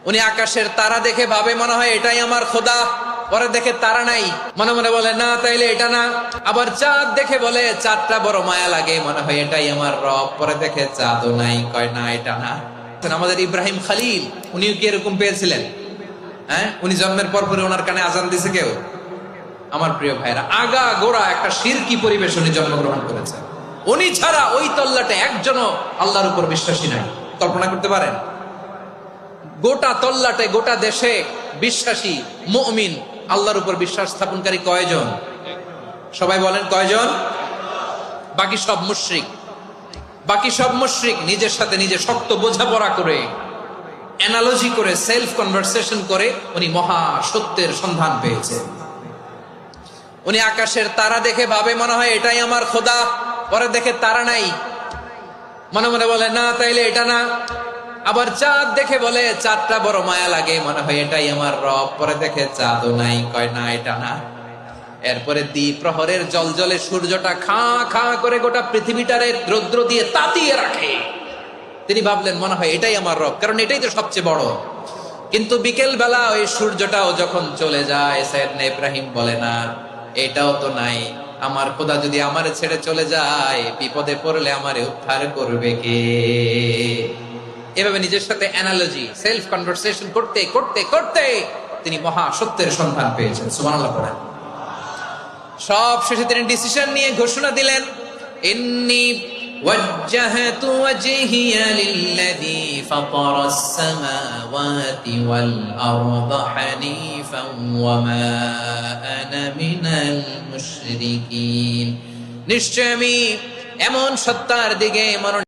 উনি আকাশের তারা দেখে ভাবে মনে হয় এটাই আমার খোদা, পরে দেখে তারা নাই, মনে মনে বলে না তাইলে এটা না। আবার চাঁদ দেখে বলে চাঁদটা বড় মায়া লাগে, মনে হয় এটাই আমার রব, পরে দেখে চাঁদও নাই, কয় না এটা না। আমাদের ইব্রাহিম খলিল উনিও কি এরকম পেয়েছিলেন? হ্যাঁ, উনি জন্মের পর পরে ওনার কানে আজান দিছে কেউ? আমার প্রিয় ভাইরা, আগা গোড়া একটা শিরকি পরিবেশ উনি জন্মগ্রহণ করেছেন। উনি ছাড়া ওই তল্লাটে একজনও আল্লাহর উপর বিশ্বাসী নাই। কল্পনা করতে পারেন? গোটা তল্লাটে গোটা দেশে বিশ্বাসী মুমিন আল্লাহর উপর বিশ্বাস স্থাপনকারী কয়জন? সবাই বলেন কয়জন? বাকি সব মুশরিক। বাকি সব মুশরিক নিজের সাথে নিজে শক্ত বোঝাপড়া করে, অ্যানালজি করে, সেলফ কনভারসেশন করে উনি মহা সত্যের সন্ধান পেয়েছে। উনি আকাশের তারা দেখে ভাবে মনে হয় এটাই আমার খোদা, পরে দেখে তারা নাই, মনে মনে বলে না তাইলে এটা না। আবার চাঁদ দেখে বলে চাঁদটা বড় মায়া লাগে, মনে হয় এটাই আমার রব, পরে দেখে চাঁদও নাই, কয় না এটা না। এরপরে দ্বীপ প্রহরের জলজলে সূর্যটা খাঁ খাঁ করে গোটা পৃথিবীটারে রৌদ্র দিয়ে তাতিয়ে রাখে। তিনি ভাবলেন মনে হয় এটাই আমার রব, কারণ এটাই তো সবচেয়ে বড়। কিন্তু বিকেল বেলা ওই সূর্যটাও যখন চলে যায়, সাইয়েদনা ইব্রাহিম বলে না এটাও তো নাই, আমার খোদা যদি আমারে ছেড়ে চলে যায়, বিপদে পড়লে আমারে উদ্ধার করবে কে? এভাবে নিজের সাথে অ্যানালজি, সেলফ কনভারসেশন করতে করতে করতে তিনি মহা সত্যের সন্ধান পেয়েছেন। সুবহানাল্লাহ পড়েন। সব শেষে তিনি ডিসিশন নিয়ে ঘোষণা দিলেন, ইন্নী ওয়াজ্জাহতু ওয়াজহিয়া লিল্লাযী ফাতারাস সামাওয়াতি ওয়াল আরদা হানিফান ওয়া মা আনা মিনাল মুশরিকিন। নিশ্চয় আমি এমন সত্তার দিকে